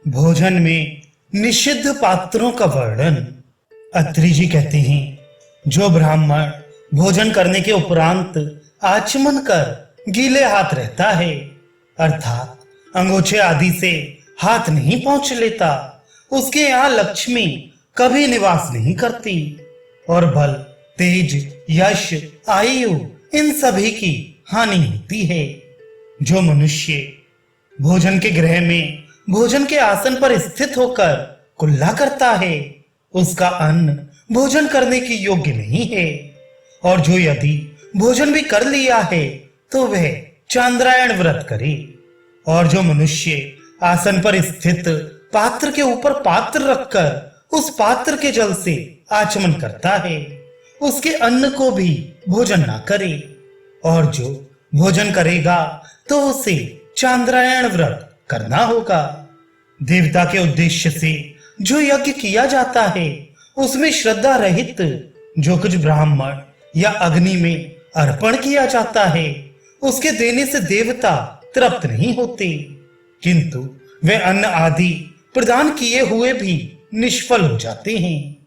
भोजन में निषिद्ध पात्रों का वर्णन। अत्रि जी कहते हैं, जो ब्राह्मण भोजन करने के उपरांत आचमन कर गीले हाथ रहता है, अर्थात अंगोछे आदि से हाथ नहीं पहुंच लेता, उसके यहाँ लक्ष्मी कभी निवास नहीं करती और बल, तेज, यश, आयु इन सभी की हानि होती है। जो मनुष्य भोजन के गृह में भोजन के आसन पर स्थित होकर कुल्ला करता है, उसका अन्न भोजन करने के योग्य नहीं है। और जो यदि भोजन भी कर लिया है तो वह चांद्रायण व्रत करे। और जो मनुष्य आसन पर स्थित पात्र के ऊपर पात्र रखकर उस पात्र के जल से आचमन करता है, उसके अन्न को भी भोजन ना करे। और जो भोजन करेगा तो उसे चांद्रायण व्रत करना होगा। देवता के उद्देश्य से जो यज्ञ किया जाता है, उसमें श्रद्धा रहित जो कुछ ब्राह्मण या अग्नि में अर्पण किया जाता है, उसके देने से देवता तृप्त नहीं होते, किंतु वे अन्न आदि प्रदान किए हुए भी निष्फल हो जाते हैं।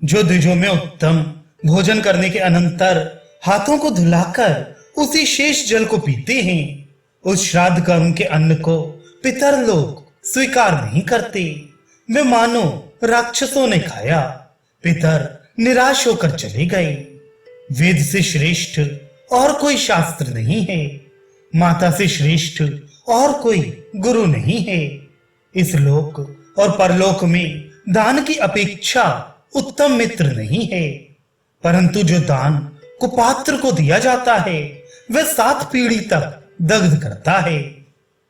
जो द्विजों में उत्तम भोजन करने के अनंतर हाथों को धुलाकर उसी शेष जल को पीते हैं, उस श्राद्ध कर्म के अन्न को पितर लोग स्वीकार नहीं करते। वे मानो राक्षसों ने खाया। पितर निराश होकर चले गए। वेद से श्रेष्ठ और कोई शास्त्र नहीं है, माता से श्रेष्ठ और कोई गुरु नहीं है। इस लोक और परलोक में दान की अपेक्षा उत्तम मित्र नहीं है, परंतु जो दान कुपात्र को दिया जाता है वह 7 पीढ़ी तक दग्ध करता है।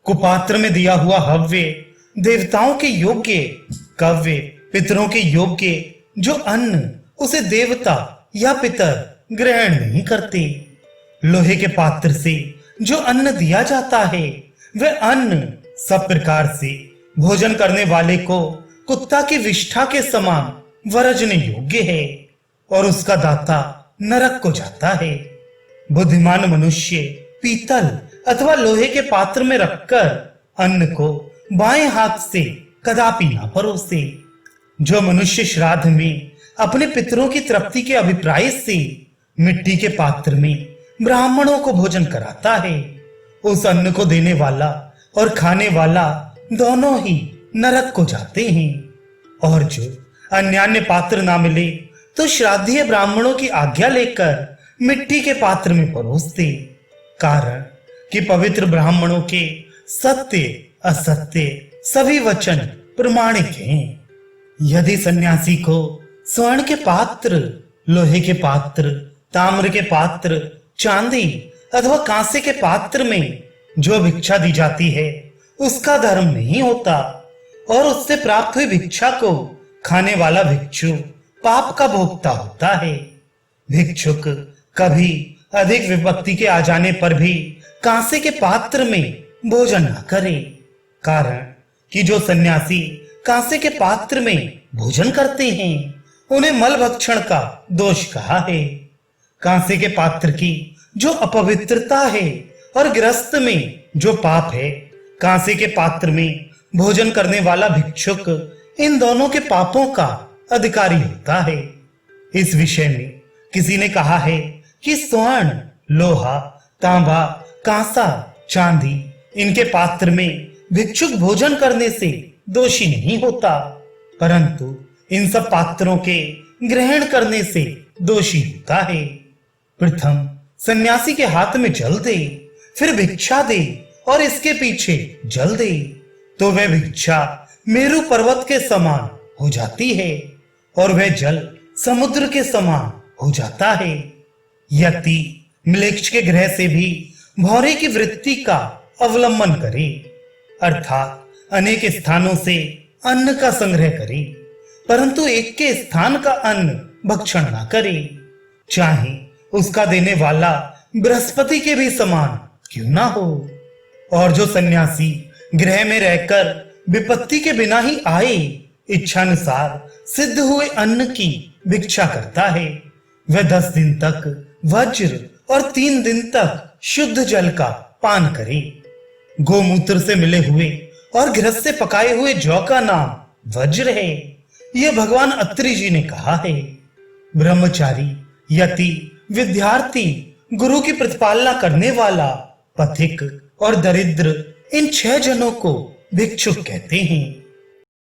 कुपात्र में दिया हुआ हव्य देवताओं के योग्य, कव्य पितरों के योग्य, जो अन्न उसे देवता या पितर ग्रहण नहीं करते। लोहे के पात्र से जो अन्न दिया जाता है, वह अन्न सब प्रकार से भोजन करने वाले को कुत्ता की विष्ठा के समान वरजने योग्य है और उसका दाता नरक को जाता है। बुद्धिमान मनुष्य पीतल अथवा लोहे के पात्र में रखकर अन्न को बाएं हाथ से कदापि ना परोसे। जो मनुष्य श्राद्ध में अपने पितरों की तृप्ति के अभिप्राय से मिट्टी के पात्र में ब्राह्मणों को भोजन कराता है, उस अन्न को देने वाला और खाने वाला दोनों ही नरक को जाते हैं। और जो अन्यान्य पात्र ना मिले तो श्राद्धीय ब्राह्मणों की आज्ञा लेकर मिट्टी के पात्र में परोसते, कारण कि पवित्र ब्राह्मणों के सत्य असत्य सभी वचन प्रमाणिक हैं। यदि सन्यासी को स्वर्ण के पात्र, लोहे के पात्र, ताम्र के पात्र, चांदी अथवा कांसे के पात्र में जो भिक्षा दी जाती है उसका धर्म नहीं होता, और उससे प्राप्त हुई भिक्षा को खाने वाला भिक्षु पाप का भोगता होता है। भिक्षुक कभी अधिक विपत्ति के आ जाने पर भी कांसे के पात्र में भोजन न करे, कारण कि जो सन्यासी कांसे के पात्र में भोजन करते हैं उन्हें मल भक्षण का दोष कहा है। कांसे के पात्र की जो अपवित्रता है और गृहस्थ में जो पाप है, कांसे के पात्र में भोजन करने वाला भिक्षुक इन दोनों के पापों का अधिकारी होता है। इस विषय में किसी ने कहा है कि स्वर्ण, लोहा, तांबा, कांसा, चांदी इनके पात्र में भिक्षुक भोजन करने से दोषी नहीं होता, परंतु इन सब पात्रों के ग्रहण करने से दोषी होता है। प्रथम सन्यासी के हाथ में जल दे, फिर भिक्षा दे और इसके पीछे जल दे, तो वह भिक्षा मेरु पर्वत के समान हो जाती है और वह जल समुद्र के समान हो जाता है। यति म्लेच्छ के ग्रह से भी भौरे की वृत्ति का अवलंबन करे, अर्थात अनेक स्थानों से अन्न का संग्रह करे, परंतु एक के स्थान का अन्न भक्षण ना करे, चाहे उसका देने वाला बृहस्पति के भी समान क्यों ना हो। और जो सन्यासी गृह में रहकर विपत्ति के बिना ही आए इच्छानुसार सिद्ध हुए अन्न की भिक्षा करता है, वह 10 दिन तक वज्र और 3 दिन तक शुद्ध जल का पान करे। गोमूत्र से मिले हुए और गृहस्थ से पकाए हुए जौ का नाम वज्र है। यह भगवान अत्रि जी ने कहा है। ब्रह्मचारी, यति, विद्यार्थी, गुरु की प्रतिपालना करने वाला, पथिक और दरिद्र, इन 6 जनों को भिक्षुक कहते हैं।